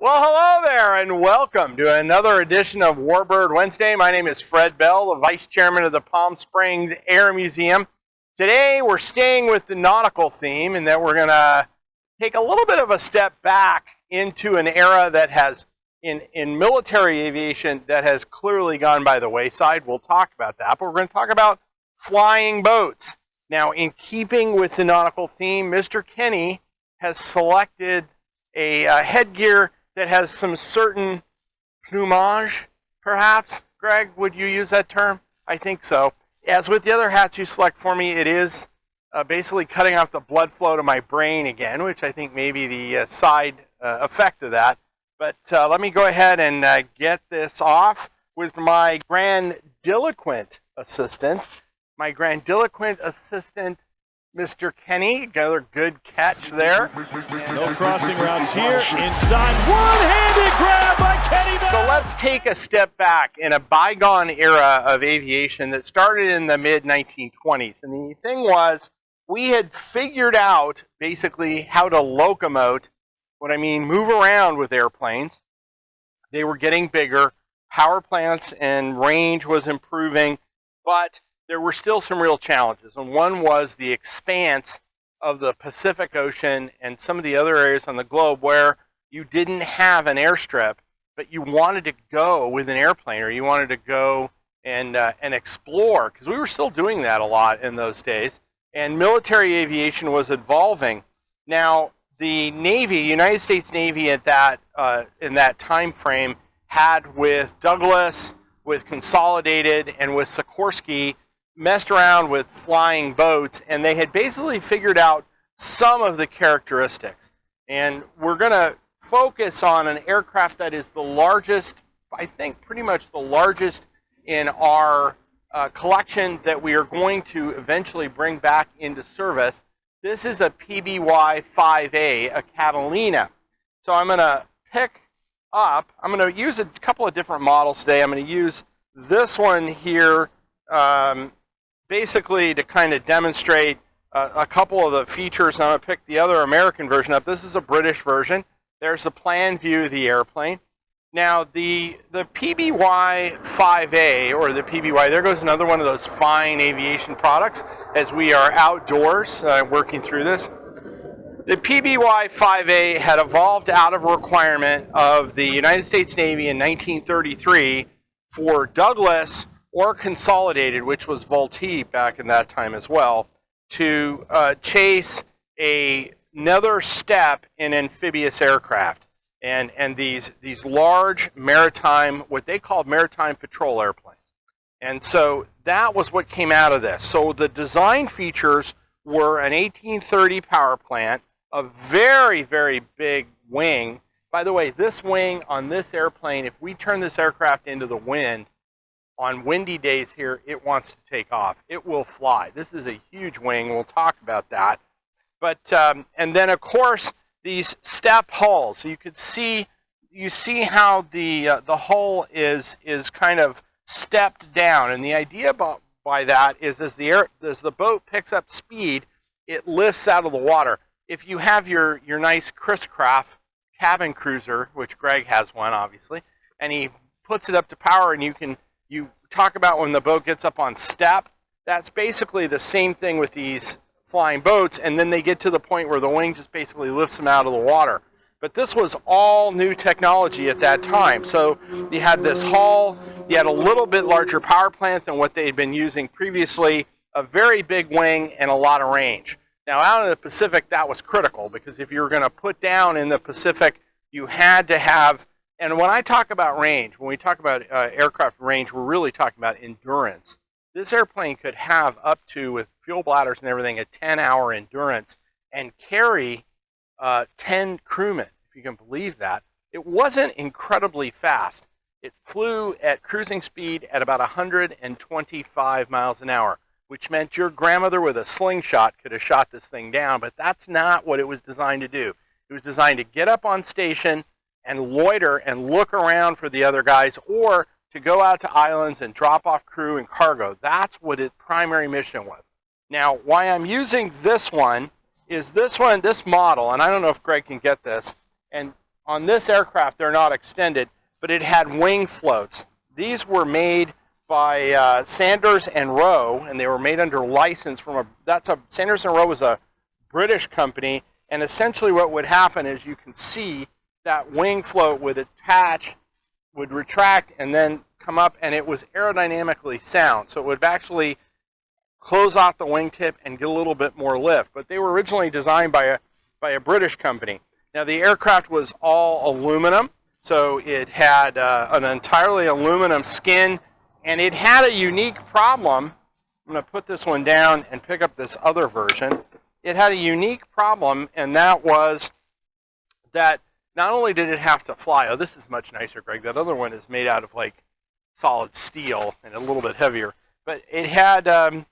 Well, hello there, and welcome to another edition of Warbird Wednesday. My name is Fred Bell, the Vice Chairman of the Palm Springs Air Museum. Today, we're staying with the nautical theme, in that we're going to take a little bit of a step back into an era that has, in military aviation, that has clearly gone by the wayside. We'll talk about that, but we're going to talk about flying boats. Now, in keeping with the nautical theme, Mr. Kenny has selected a headgear that has some certain plumage, perhaps. Greg, would you use that term? I think so. As with the other hats you select for me, it is basically cutting off the blood flow to my brain again, which I think may be the side effect of that. But let me go ahead and get this off with my grandiloquent assistant. My grandiloquent assistant, Mr. Kenny. Another good catch there. No crossing routes here. Inside, one-handed grab by Kenny. So let's take a step back in a bygone era of aviation that started in the mid-1920s. And the thing was, we had figured out basically how to locomote, what I mean, move around with airplanes. They were getting bigger. Power plants and range was improving, but there were still some real challenges, and one was the expanse of the Pacific Ocean and some of the other areas on the globe where you didn't have an airstrip, but you wanted to go with an airplane, or you wanted to go and explore, because we were still doing that a lot in those days, and military aviation was evolving. Now, the Navy, United States Navy at that in that time frame, had with Douglas, with Consolidated, and with Sikorsky, messed around with flying boats, and they had basically figured out some of the characteristics. And we're going to focus on an aircraft that is the largest, I think pretty much the largest in our collection that we are going to eventually bring back into service. This is a PBY 5A, a Catalina. So I'm going to I'm going to use a couple of different models today. I'm going to use this one here basically to kind of demonstrate a couple of the features. I'm going to pick the other American version up. This is a British version. There's the plan view of the airplane. Now, the PBY 5A, or the PBY, there goes another one of those fine aviation products as we are outdoors working through this. The PBY 5A had evolved out of a requirement of the United States Navy in 1933 for Douglas or Consolidated, which was Vultee back in that time as well, to chase another step in amphibious aircraft. And these large maritime, what they called maritime patrol airplanes. And so that was what came out of this. So the design features were an 1830 power plant, a very, very big wing. By the way, this wing on this airplane, if we turn this aircraft into the wind, on windy days here, it wants to take off. It will fly. This is a huge wing. We'll talk about that. But and then, of course, these step hulls. So you see how the hull is kind of stepped down. And the idea by that is as the boat picks up speed, it lifts out of the water. If you have your nice Chris Craft cabin cruiser, which Greg has one, obviously, and he puts it up to power, and you talk about when the boat gets up on step, that's basically the same thing with these flying boats, and then they get to the point where the wing just basically lifts them out of the water. But this was all new technology at that time. So you had this hull, you had a little bit larger power plant than what they had been using previously, a very big wing, and a lot of range. Now, out in the Pacific, that was critical, because if you were going to put down in the Pacific, you had to have. And when I talk about range, when we talk about aircraft range, we're really talking about endurance. This airplane could have up to, with fuel bladders and everything, a 10-hour endurance and carry 10 crewmen, if you can believe that. It wasn't incredibly fast. It flew at cruising speed at about 125 miles an hour, which meant your grandmother with a slingshot could have shot this thing down, but that's not what it was designed to do. It was designed to get up on station and loiter and look around for the other guys, or to go out to islands and drop off crew and cargo. That's what its primary mission was. Now, why I'm using this one is this model, and I don't know if Greg can get this, and on this aircraft, they're not extended, but it had wing floats. These were made by Sanders and Rowe, and they were made under license from Sanders and Rowe was a British company, and essentially what would happen is you can see that wing float would attach, would retract, and then come up, and it was aerodynamically sound. So it would actually close off the wingtip and get a little bit more lift. But they were originally designed by a British company. Now the aircraft was all aluminum, so it had an entirely aluminum skin, and it had a unique problem. I'm going to put this one down and pick up this other version. It had a unique problem, and that was that not only did it have to fly, oh, this is much nicer, Greg. That other one is made out of like solid steel and a little bit heavier. But it had all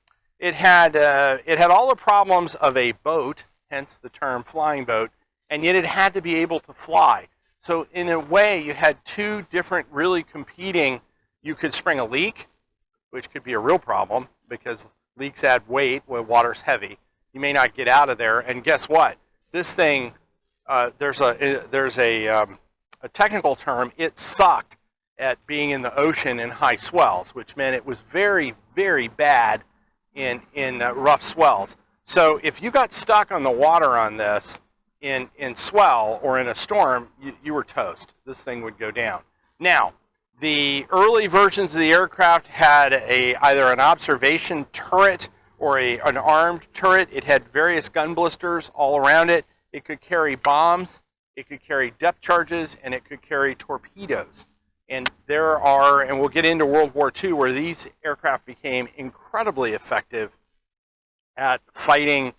the problems of a boat, hence the term flying boat, and yet it had to be able to fly. So in a way, you had two different really competing. You could spring a leak, which could be a real problem because leaks add weight when water's heavy. You may not get out of there. And guess what? This thing, there's a technical term. It sucked at being in the ocean in high swells, which meant it was very, very bad in rough swells. So if you got stuck on the water on this in swell or in a storm, you were toast. This thing would go down. Now, the early versions of the aircraft had either an observation turret or an armed turret. It had various gun blisters all around it. It could carry bombs, it could carry depth charges, and it could carry torpedoes. And and we'll get into World War II, where these aircraft became incredibly effective at fighting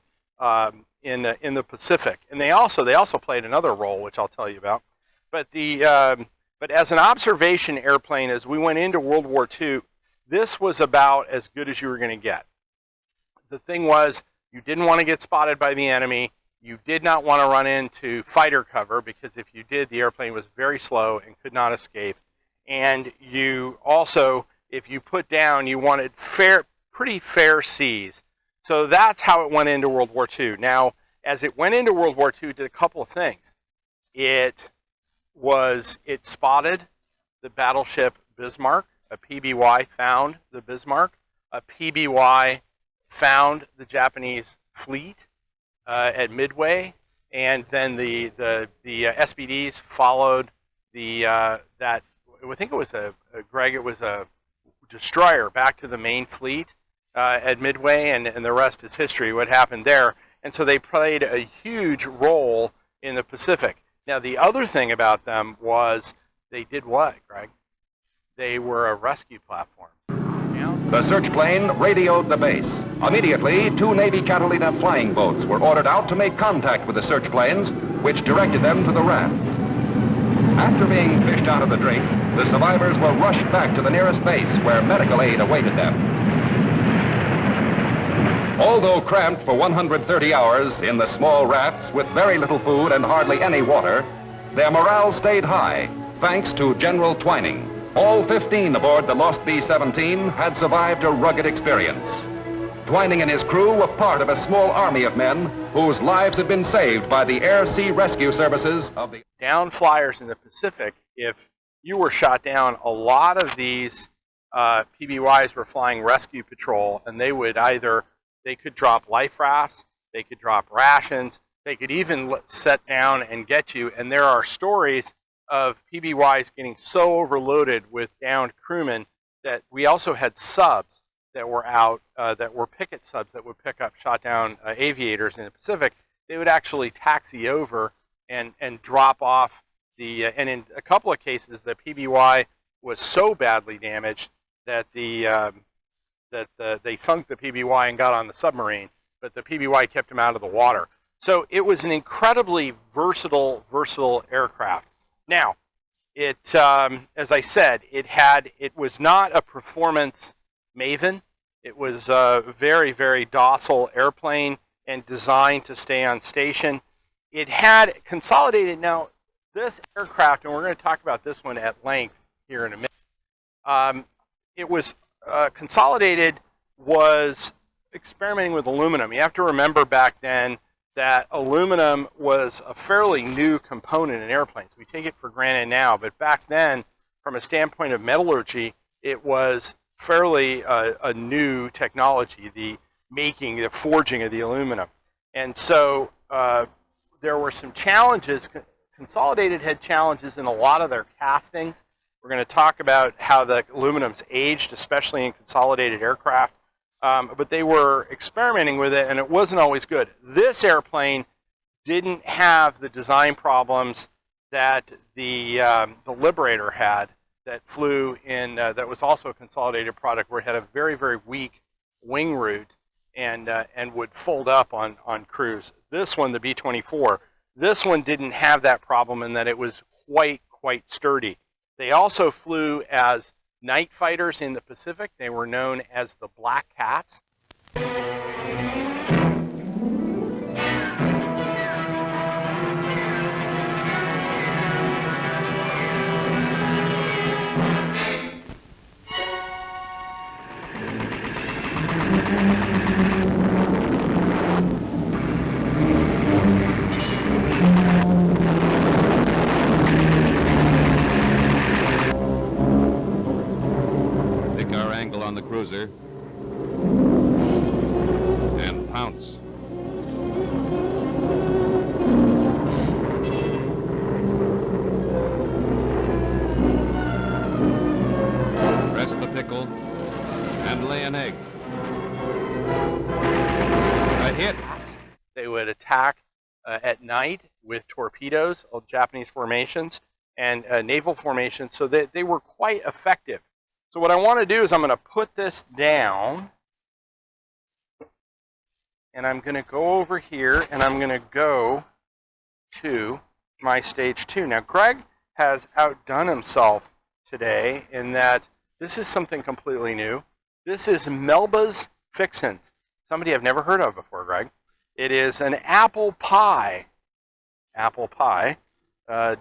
in the Pacific. And they also played another role, which I'll tell you about. But as an observation airplane, as we went into World War II, this was about as good as you were going to get. The thing was, you didn't want to get spotted by the enemy. You did not want to run into fighter cover, because if you did, the airplane was very slow and could not escape. And you also, if you put down, you wanted pretty fair seas. So that's how it went into World War II. Now, as it went into World War II, it did a couple of things. It spotted the battleship Bismarck. A PBY found the Bismarck. A PBY found the Japanese fleet at Midway, and then the SBDs followed that. I think it was Greg. It was a destroyer back to the main fleet at Midway, and the rest is history. What happened there, and so they played a huge role in the Pacific. Now, the other thing about them was they did what, Greg? They were a rescue platform. The search plane radioed the base. Immediately, 2 Navy Catalina flying boats were ordered out to make contact with the search planes, which directed them to the rafts. After being fished out of the drink, the survivors were rushed back to the nearest base where medical aid awaited them. Although cramped for 130 hours in the small rafts with very little food and hardly any water, their morale stayed high, thanks to General Twining. All 15 aboard the lost B-17 had survived a rugged experience. Twining and his crew were part of a small army of men whose lives had been saved by the air-sea rescue services of the down flyers in the Pacific. If you were shot down, a lot of these PBYs were flying rescue patrol, and they could drop life rafts, they could drop rations, they could even set down and get you. And there are stories of PBYs getting so overloaded with downed crewmen that we also had subs that were out, that were picket subs that would pick up shot down aviators in the Pacific. They would actually taxi over and drop off and in a couple of cases, the PBY was so badly damaged that they sunk the PBY and got on the submarine, but the PBY kept them out of the water. So it was an incredibly versatile aircraft. Now, as I said, it was not a performance maven. It was a very, very docile airplane and designed to stay on station. It had consolidated. Now, this aircraft, and we're going to talk about this one at length here in a minute. It was Consolidated was experimenting with aluminum. You have to remember back then that aluminum was a fairly new component in airplanes. We take it for granted now, but back then, from a standpoint of metallurgy, it was fairly a new technology, the forging of the aluminum. And so there were some challenges. Consolidated had challenges in a lot of their castings. We're going to talk about how the aluminum's aged, especially in consolidated aircraft. But they were experimenting with it, and it wasn't always good. This airplane didn't have the design problems that the Liberator had, that flew in, that was also a consolidated product, where it had a very, very weak wing root and would fold up on cruise. This one, the B-24, this one didn't have that problem in that it was quite sturdy. They also flew as night fighters in the Pacific. They were known as the Black Cats. On the cruiser and pounce. Press the pickle and lay an egg. A hit. They would attack at night with torpedoes of Japanese formations and naval formations, so that they were quite effective. So what I want to do is I'm going to put this down, and I'm going to go over here, and I'm going to go to my stage 2. Now, Greg has outdone himself today in that this is something completely new. This is Melba's Fixins, somebody I've never heard of before, Greg. It is an apple pie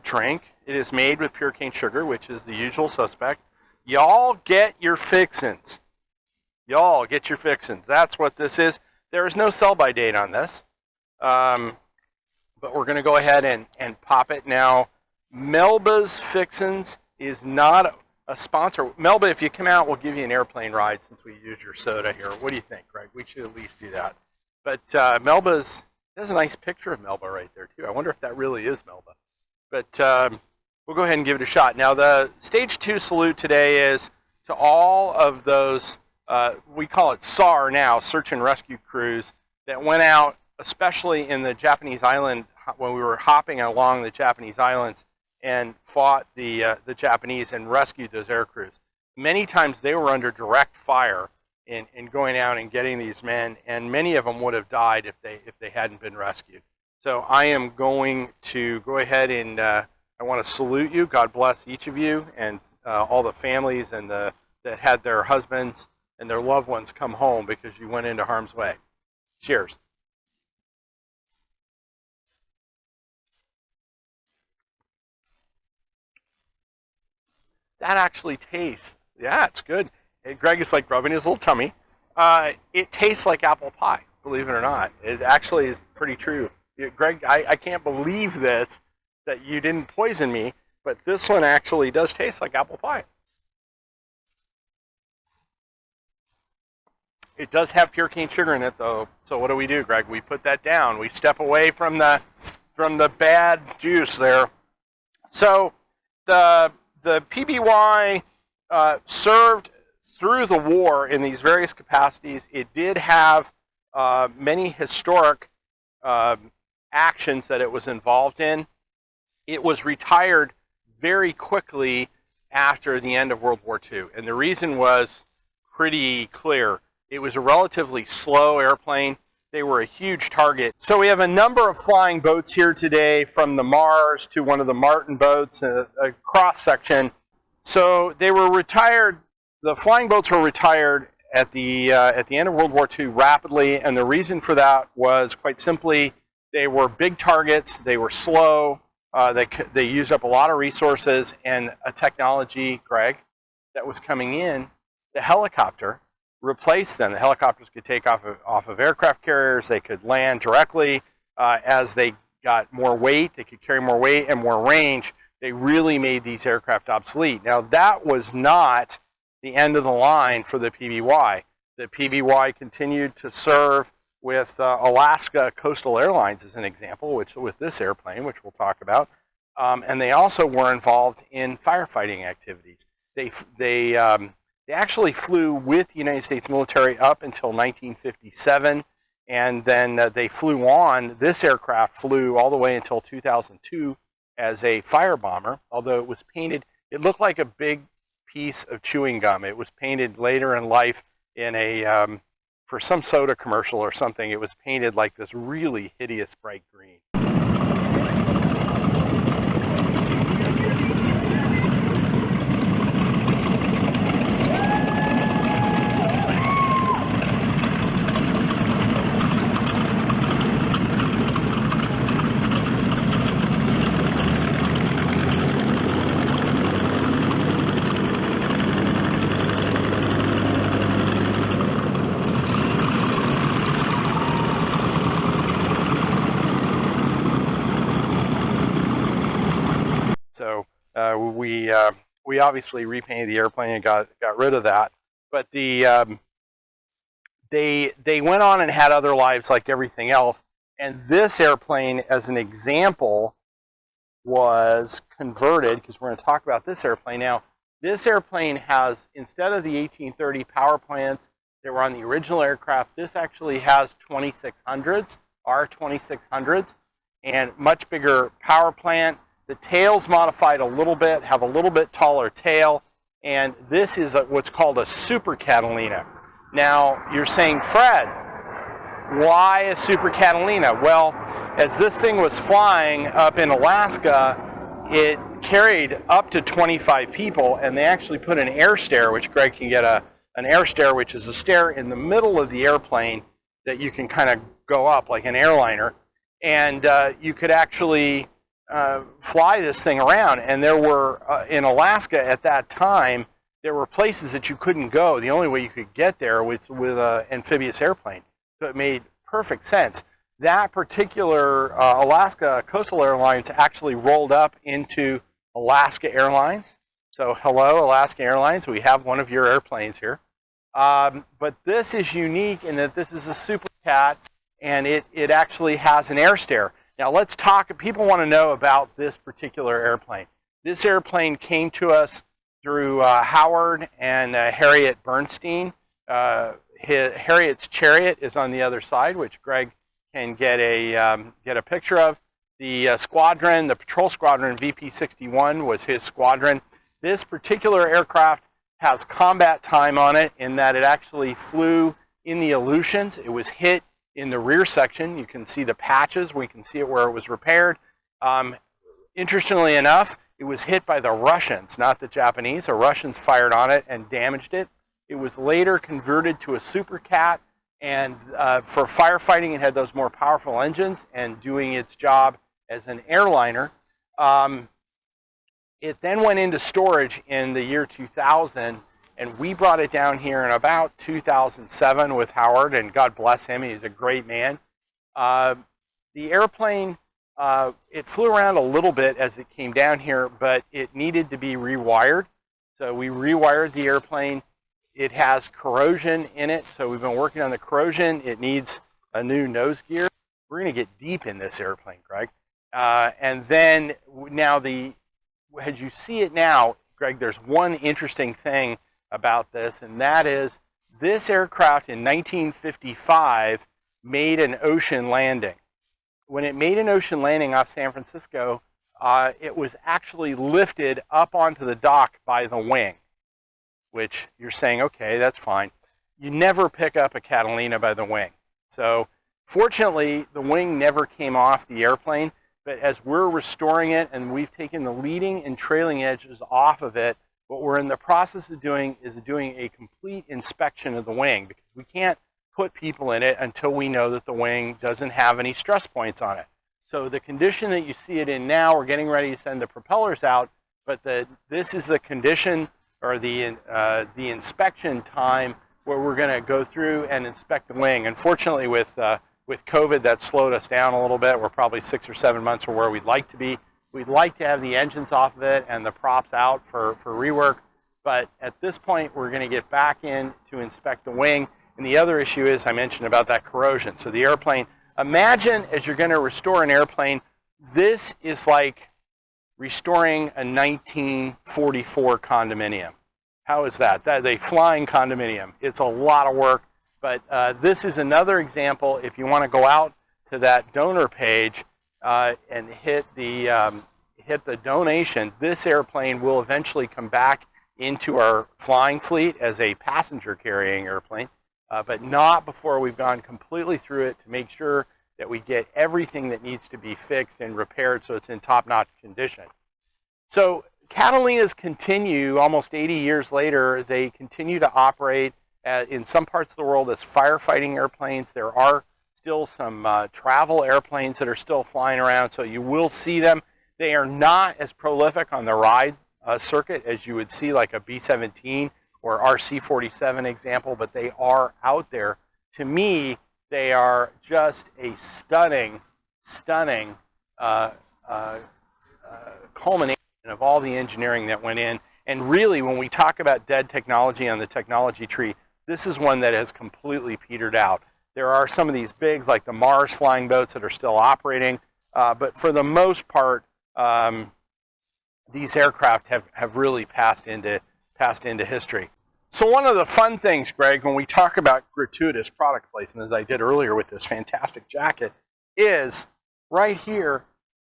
drink. It is made with pure cane sugar, which is the usual suspect. Y'all get your fixins. Y'all get your fixins. That's what this is. There is no sell-by date on this. But we're going to go ahead and pop it. Now, Melba's Fixins is not a sponsor. Melba, if you come out, we'll give you an airplane ride since we used your soda here. What do you think, Greg? We should at least do that. But there's a nice picture of Melba right there, too. I wonder if that really is Melba. But we'll go ahead and give it a shot. Now, the Stage 2 salute today is to all of those, we call it SAR now, search and rescue crews, that went out, especially in the Japanese island, when we were hopping along the Japanese islands, and fought the Japanese and rescued those air crews. Many times they were under direct fire in going out and getting these men, and many of them would have died if they hadn't been rescued. So I am going to go ahead and I want to salute you. God bless each of you and all the families and that had their husbands and their loved ones come home because you went into harm's way. Cheers. That actually tastes, yeah, it's good. Greg is like rubbing his little tummy. It tastes like apple pie, believe it or not. It actually is pretty true. Greg, I can't believe this, that you didn't poison me, but this one actually does taste like apple pie. It does have pure cane sugar in it, though. So what do, Greg? We put that down. We step away from the bad juice there. So the PBY served through the war in these various capacities. It did have many historic actions that it was involved in. It was retired very quickly after the end of World War II. And the reason was pretty clear. It was a relatively slow airplane. They were a huge target. So we have a number of flying boats here today, from the Mars to one of the Martin boats, a cross section. So they were retired. The flying boats were retired at the end of World War II rapidly, and the reason for that was quite simply they were big targets. They were slow. They used up a lot of resources, and a technology, Greg, that was coming in, the helicopter, replaced them. The helicopters could take off of aircraft carriers. They could land directly. as they got more weight, they could carry more weight and more range, they really made these aircraft obsolete. Now, that was not the end of the line for the PBY. The PBY continued to serve with Alaska Coastal Airlines as an example, which with this airplane, which we'll talk about. And they also were involved in firefighting activities. They actually flew with the United States military up until 1957, and then they flew on. This aircraft flew all the way until 2002 as a fire bomber, although it was painted, it looked like a big piece of chewing gum. It was painted later in life in a, for some soda commercial or something, it was painted like this really hideous bright green. So we obviously repainted the airplane and got rid of that. But they went on and had other lives like everything else. And this airplane, as an example, was converted, because we're going to talk about this airplane now. This airplane has, instead of the 1830 power plants that were on the original aircraft, this actually has 2600s, R2600s, and much bigger power plant. The tail's modified a little bit, have a little bit taller tail, and this is what's called a Super Catalina. Now, you're saying, Fred, why a Super Catalina? Well, as this thing was flying up in Alaska, it carried up to 25 people, and they actually put an air stair, which Greg can get an air stair, which is a stair in the middle of the airplane that you can kind of go up like an airliner, and you could actually fly this thing around. And there were, in Alaska at that time, there were places that you couldn't go. The only way you could get there was with an amphibious airplane. So it made perfect sense. That particular Alaska Coastal Airlines actually rolled up into Alaska Airlines. So hello, Alaska Airlines. We have one of your airplanes here. But this is unique in that this is a Super Cat, and it actually has an air stair. Now let's talk, people want to know about this particular airplane. This airplane came to us through Howard and Harriet Bernstein. Harriet's Chariot is on the other side, which Greg can get a picture of. The squadron, the patrol squadron, VP-61 was his squadron. This particular aircraft has combat time on it in that it actually flew in the Aleutians. It was hit in the rear section. You can see the patches. We can see it where it was repaired. Interestingly enough, it was hit by the Russians, not the Japanese. The Russians fired on it and damaged it. It was later converted to a Super Cat, and for firefighting, it had those more powerful engines and doing its job as an airliner. It then went into storage in the year 2000, and we brought it down here in about 2007 with Howard, and God bless him, he's a great man. The airplane, it flew around a little bit as it came down here, but it needed to be rewired. So we rewired the airplane. It has corrosion in it, so we've been working on the corrosion. It needs a new nose gear. We're going to get deep in this airplane, Greg. And then now as you see it now, Greg, there's one interesting thing about this, and that is this aircraft in 1955 made an ocean landing. When it made an ocean landing off San Francisco, it was actually lifted up onto the dock by the wing, which you're saying, okay, that's fine. You never pick up a Catalina by the wing. So fortunately, the wing never came off the airplane, but as we're restoring it and we've taken the leading and trailing edges off of it, what we're in the process of doing is doing a complete inspection of the wing, because we can't put people in it until we know that the wing doesn't have any stress points on it. So the condition that you see it in now, we're getting ready to send the propellers out, but this is the condition or the inspection time where we're going to go through and inspect the wing. Unfortunately, with With COVID, that slowed us down a little bit. We're probably 6 or 7 months from where we'd like to be. We'd like to have the engines off of it and the props out for rework. But at this point, we're going to get back in to inspect the wing. And the other issue is, I mentioned about that corrosion. So the airplane, imagine as you're going to restore an airplane, this is like restoring a 1944 condominium. How is that? That is a flying condominium. It's a lot of work. But this is another example. If you want to go out to that donor page and hit the donation, this airplane will eventually come back into our flying fleet as a passenger carrying airplane, but not before we've gone completely through it to make sure that we get everything that needs to be fixed and repaired so it's in top-notch condition. So Catalinas continue, almost 80 years later, they continue to operate in some parts of the world as firefighting airplanes. There are still some travel airplanes that are still flying around, so you will see them. They are not as prolific on the ride circuit as you would see like a B-17 or RC-47 example, but they are out there. To me, they are just a stunning culmination of all the engineering that went in. And really, when we talk about dead technology on the technology tree, this is one that has completely petered out. There are some of these big, like the Mars flying boats that are still operating, but for the most part, these aircraft have really passed into history. So one of the fun things, Greg, when we talk about gratuitous product placement, as I did earlier with this fantastic jacket, is right here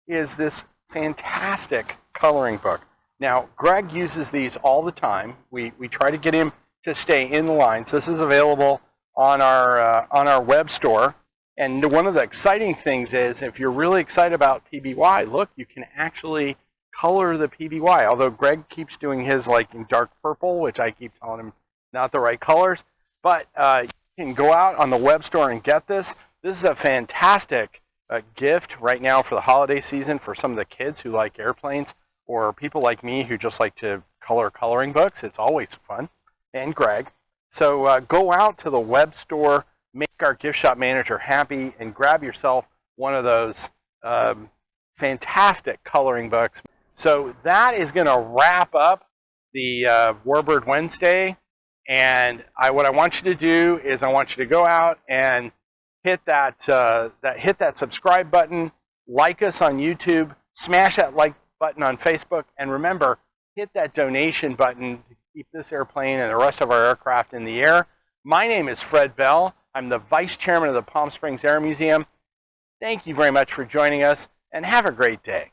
is this fantastic coloring book. Now, Greg uses these all the time. We try to get him to stay in the line. So this is available on our web store. And one of the exciting things is, if you're really excited about PBY, look, you can actually color the PBY. Although Greg keeps doing his like in dark purple, which I keep telling him not the right colors. But you can go out on the web store and get this. This is a fantastic gift right now for the holiday season for some of the kids who like airplanes, or people like me who just like to color coloring books. It's always fun. And Greg. So go out to the web store, make our gift shop manager happy, and grab yourself one of those fantastic coloring books. So that is going to wrap up the Warbird Wednesday. And what I want you to do is I want you to go out and hit that subscribe button, like us on YouTube, smash that like button on Facebook, and remember, hit that donation button to keep this airplane and the rest of our aircraft in the air. My name is Fred Bell. I'm the Vice Chairman of the Palm Springs Air Museum. Thank you very much for joining us, and have a great day.